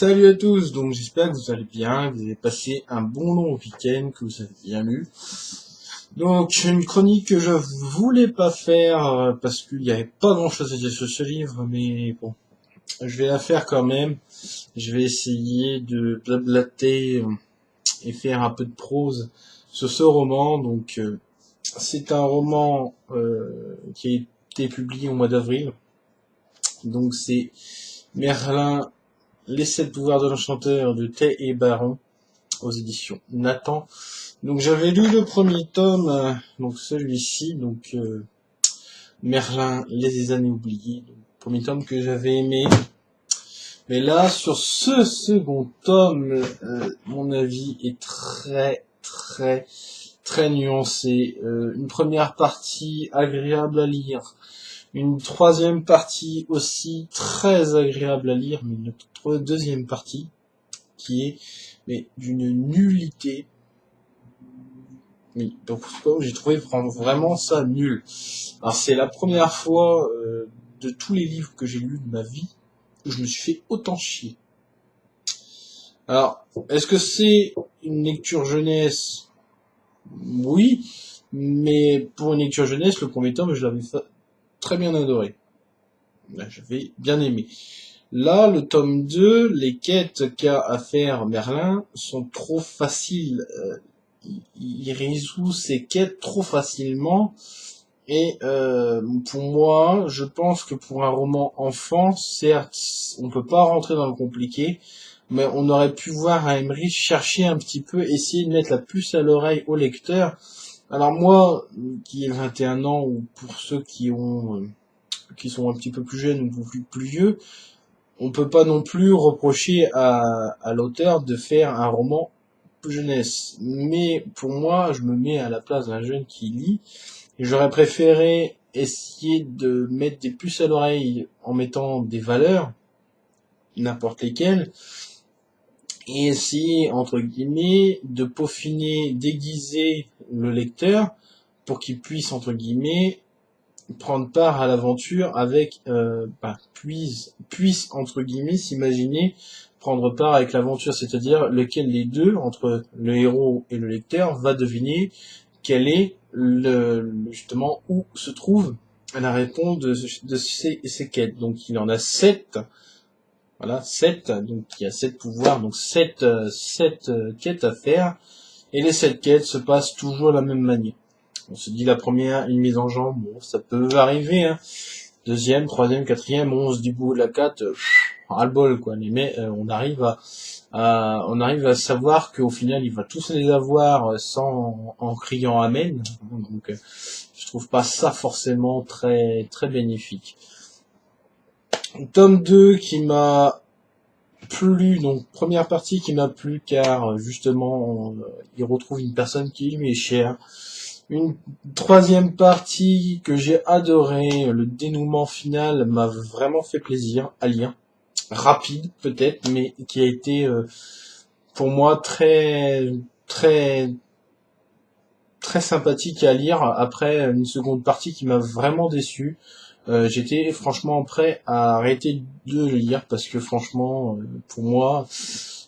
Salut à tous, donc j'espère que vous allez bien, que vous avez passé un bon long week-end, que vous avez bien lu. Donc une chronique que je voulais pas faire parce qu'il n'y avait pas grand-chose à dire sur ce livre, mais bon, je vais la faire quand même. Je vais essayer de blablater et faire un peu de prose sur ce roman. Donc c'est un roman qui a été publié au mois d'avril. Donc c'est Merlin, les 7 pouvoirs de l'enchanteur de Tay et Baron aux éditions Nathan. Donc j'avais lu le premier tome, donc celui-ci, donc Merlin, les années oubliées, donc, premier tome que j'avais aimé. Mais là, sur ce second tome, mon avis est très nuancé. Une première partie agréable à lire, une troisième partie aussi très agréable à lire, mais une deuxième partie qui est d'une nullité. Oui, donc j'ai trouvé vraiment ça nul. Alors c'est la première fois de tous les livres que j'ai lus de ma vie où je me suis fait autant chier. Alors, est-ce que c'est une lecture jeunesse? Oui, mais pour une lecture jeunesse, le premier tome, je l'avais très bien adoré. J'avais bien aimé. Là, le tome 2, les quêtes qu'a à faire Merlin sont trop faciles. Il résout ses quêtes trop facilement. Et pour moi, je pense que pour un roman enfant, certes, on peut pas rentrer dans le compliqué, mais on aurait pu voir un Emmerich chercher un petit peu, essayer de mettre la puce à l'oreille au lecteur. Alors moi, qui ai 21 ans, ou pour ceux qui sont un petit peu plus jeunes ou plus vieux, on peut pas non plus reprocher à l'auteur de faire un roman plus jeunesse. Mais pour moi, je me mets à la place d'un jeune qui lit, et j'aurais préféré essayer de mettre des puces à l'oreille en mettant des valeurs, n'importe lesquelles, et essayer, entre guillemets, de peaufiner, déguiser le lecteur pour qu'il puisse, entre guillemets, prendre part à l'aventure avec, puisse, entre guillemets, s'imaginer prendre part avec l'aventure, c'est-à-dire lequel des deux, entre le héros et le lecteur, va deviner quel est justement où se trouve la réponse de ces quêtes. Donc il en a 7, voilà, 7, donc il y a 7 pouvoirs, donc 7 quêtes à faire, et les 7 quêtes se passent toujours de la même manière. On se dit la première, une mise en jambe, bon, ça peut arriver, hein. Deuxième, troisième, quatrième, on se dit bout de la 4, ras-le-bol, quoi. Mais on arrive à savoir qu'au final, il va tous les avoir sans en criant amen. Donc, je trouve pas ça forcément très bénéfique. Tome 2 qui m'a plu, donc première partie qui m'a plu car justement il retrouve une personne qui lui est chère. Une troisième partie que j'ai adoré, le dénouement final m'a vraiment fait plaisir à lire. Rapide peut-être, mais qui a été pour moi très sympathique à lire après une seconde partie qui m'a vraiment déçu. J'étais franchement prêt à arrêter de le lire parce que franchement, pour moi,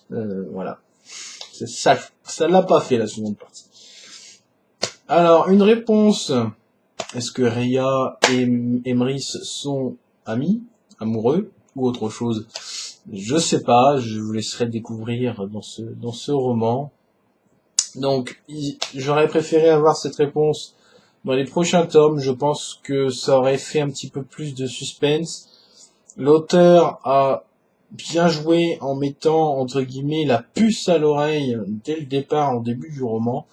voilà, ça l'a pas fait la seconde partie. Alors, une réponse. Est-ce que Rhea et Emrys sont amis, amoureux, ou autre chose? Je sais pas, je vous laisserai découvrir dans ce roman. Donc, j'aurais préféré avoir cette réponse dans les prochains tomes. Je pense que ça aurait fait un petit peu plus de suspense. L'auteur a bien joué en mettant, entre guillemets, la puce à l'oreille dès le départ, en début du roman.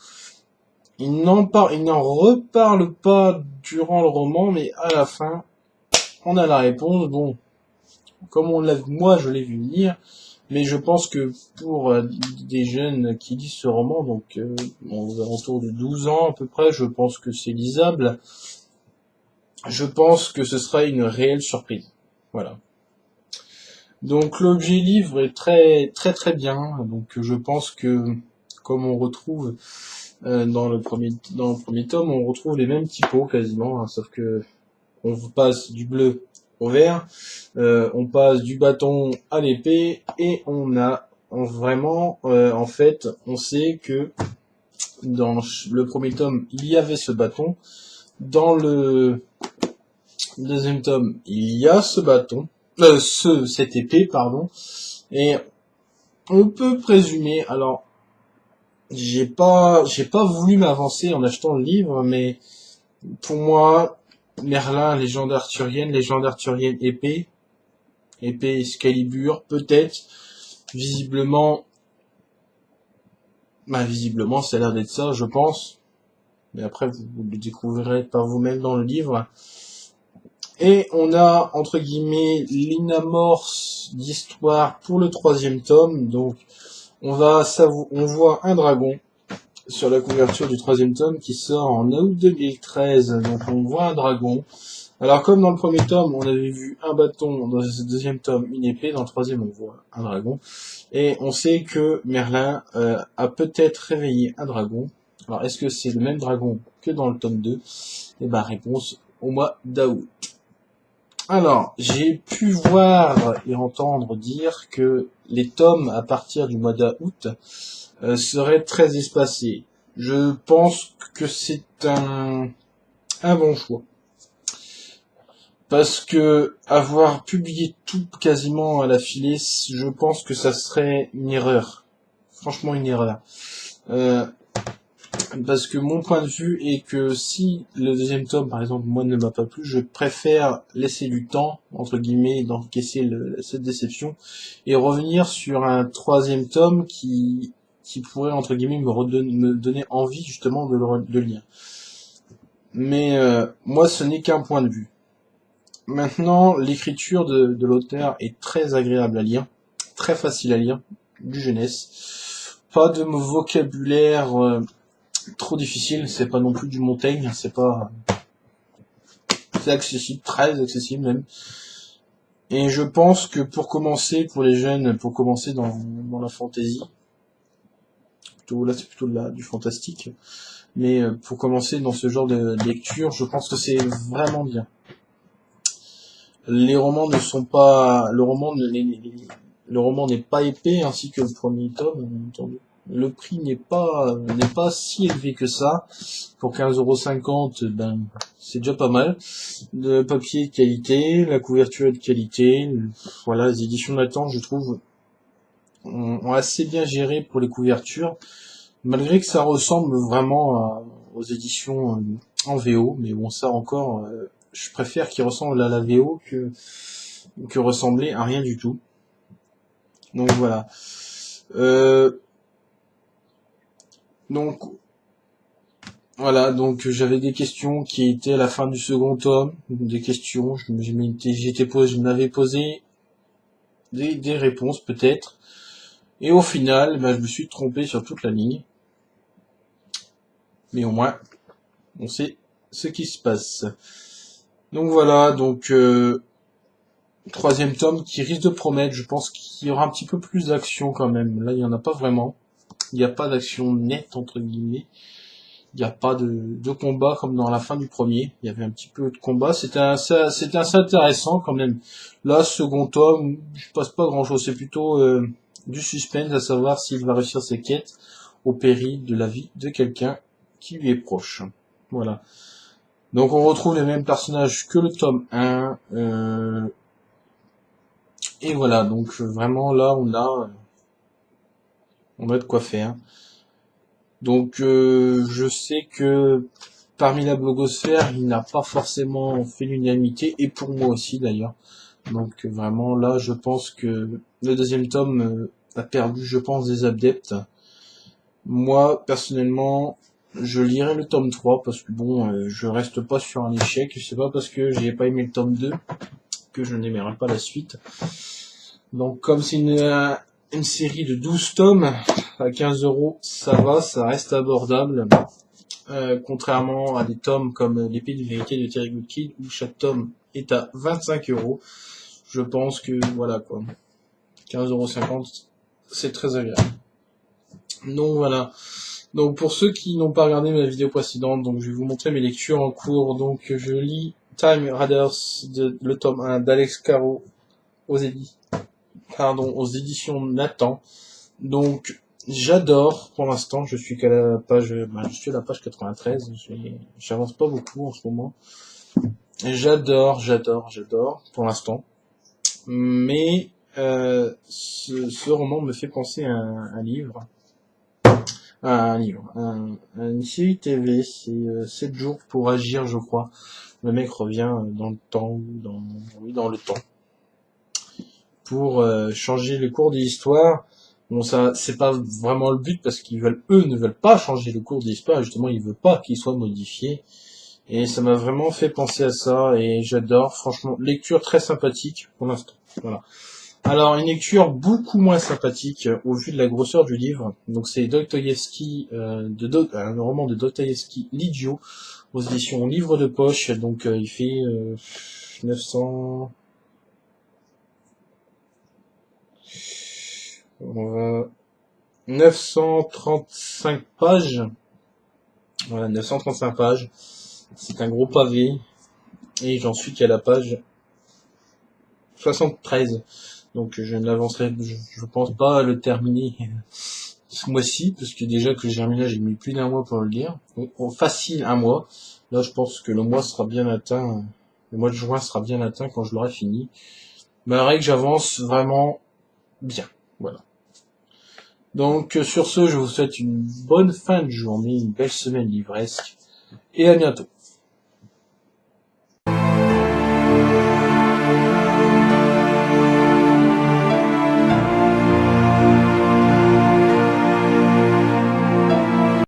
Il n'en reparle pas durant le roman, mais à la fin, on a la réponse. Bon, comme moi je l'ai vu venir, mais je pense que pour des jeunes qui lisent ce roman, donc aux alentours de 12 ans à peu près, je pense que c'est lisable. Je pense que ce sera une réelle surprise. Voilà. Donc l'objet livre est très bien. Donc je pense que comme on retrouve dans le premier tome, on retrouve les mêmes typos quasiment, hein, sauf que on passe du bleu au vert. On passe du bâton à l'épée et vraiment, en fait, on sait que dans le premier tome, il y avait ce bâton. Dans le deuxième tome, il y a ce bâton, cette épée, pardon. Et on peut présumer, alors, j'ai pas voulu m'avancer en achetant le livre, mais pour moi, Merlin, légende arthurienne épée Excalibur, peut-être, visiblement, ça a l'air d'être ça, je pense. Mais après, vous le découvrirez par vous-même dans le livre. Et on a, entre guillemets, l'inamorce d'histoire pour le troisième tome. Donc, on voit un dragon sur la couverture du troisième tome qui sort en août 2013. Donc, on voit un dragon. Alors, comme dans le premier tome, on avait vu un bâton, dans le deuxième tome, une épée, dans le troisième, on voit un dragon. Et on sait que Merlin a peut-être réveillé un dragon. Alors, est-ce que c'est le même dragon que dans le tome 2? Eh ben, réponse au mois d'août. Alors, j'ai pu voir et entendre dire que les tomes à partir du mois d'août seraient très espacés. Je pense que c'est un bon choix. Parce que avoir publié tout quasiment à la filée, je pense que ça serait une erreur. Franchement, une erreur. Parce que mon point de vue est que si le deuxième tome, par exemple, moi ne m'a pas plu, je préfère laisser du temps, entre guillemets, d'encaisser cette déception, et revenir sur un troisième tome qui pourrait, entre guillemets, me donner envie, justement, de le lire. Mais moi, ce n'est qu'un point de vue. Maintenant, l'écriture de l'auteur est très agréable à lire, très facile à lire, du jeunesse. Pas de vocabulaire trop difficile, c'est pas non plus du Montaigne, c'est accessible, très accessible même. Et je pense que pour commencer, pour les jeunes, pour commencer dans la fantasy, là c'est plutôt du fantastique, mais pour commencer dans ce genre de lecture, je pense que c'est vraiment bien. Les romans ne sont pas, le roman n'est pas épais, ainsi que le premier tome, bien entendu. Le prix n'est pas si élevé que ça. Pour 15,50 €, ben, c'est déjà pas mal. Le papier de qualité, la couverture est de qualité. Voilà, les éditions Nathan, je trouve, ont assez bien géré pour les couvertures. Malgré que ça ressemble vraiment aux éditions en VO. Mais bon, ça encore, je préfère qu'ils ressemblent à la VO que ressembler à rien du tout. Donc voilà. Donc voilà, donc j'avais des questions qui étaient à la fin du second tome, des questions, je m'avais posé des réponses peut-être, et au final, ben, je me suis trompé sur toute la ligne. Mais au moins, on sait ce qui se passe. Donc voilà, donc troisième tome qui risque de promettre, je pense qu'il y aura un petit peu plus d'action quand même. Là, il y en a pas vraiment. Il n'y a pas d'action nette entre guillemets. Il n'y a pas de combat comme dans la fin du premier. Il y avait un petit peu de combat. C'était assez intéressant quand même. Là, second tome, je passe pas grand chose. C'est plutôt du suspense à savoir s'il va réussir ses quêtes au péril de la vie de quelqu'un qui lui est proche. Voilà. Donc on retrouve les mêmes personnages que le tome 1. Et voilà, donc vraiment là on a de quoi faire. Donc je sais que parmi la blogosphère, il n'a pas forcément fait l'unanimité, et pour moi aussi d'ailleurs. Donc vraiment là, je pense que le deuxième tome a perdu, je pense, des adeptes. Moi, personnellement, je lirai le tome 3 parce que bon, je reste pas sur un échec. C'est pas parce que j'ai pas aimé le tome 2 que je n'aimerai pas la suite. Donc comme c'est une série de 12 tomes à 15 €, ça va, ça reste abordable. Contrairement à des tomes comme l'épée de vérité de Terry Goodkind où chaque tome est à 25 €. Je pense que voilà quoi. 15,50 €, c'est très agréable. Donc voilà. Donc pour ceux qui n'ont pas regardé ma vidéo précédente, donc je vais vous montrer mes lectures en cours. Donc je lis Time Raiders, le tome 1 d'Alex Caro aux éditions Nathan. Donc, j'adore, pour l'instant, je suis qu'à la page, je suis à la page 93, j'avance pas beaucoup en ce moment. J'adore, pour l'instant. Mais, ce roman me fait penser à un livre. Une série TV, c'est 7 jours pour agir, je crois. Le mec revient dans le temps, dans le temps, pour changer le cours de l'histoire. Bon, ça, c'est pas vraiment le but parce eux ne veulent pas changer le cours de l'histoire. Justement, ils veulent pas qu'il soit modifié. Et ça m'a vraiment fait penser à ça et j'adore. Franchement, lecture très sympathique pour l'instant. Voilà. Alors, une lecture beaucoup moins sympathique au vu de la grosseur du livre. Donc, c'est Dostoïevski, un roman de Dostoïevski, L'Idiot, aux éditions Livre de Poche. Donc, il fait 900... 935 pages. Voilà, 935 pages. C'est un gros pavé. Et j'en suis qu'à la page 73. Donc je n'avancerai, je pense pas le terminer ce mois-ci, parce que déjà que j'ai mis plus d'un mois pour le lire. Donc, facile un mois. Là, je pense que le mois sera bien atteint. Le mois de juin sera bien atteint quand je l'aurai fini. Mais c'est vrai que j'avance vraiment bien. Voilà. Donc sur ce, je vous souhaite une bonne fin de journée, une belle semaine livresque, et à bientôt.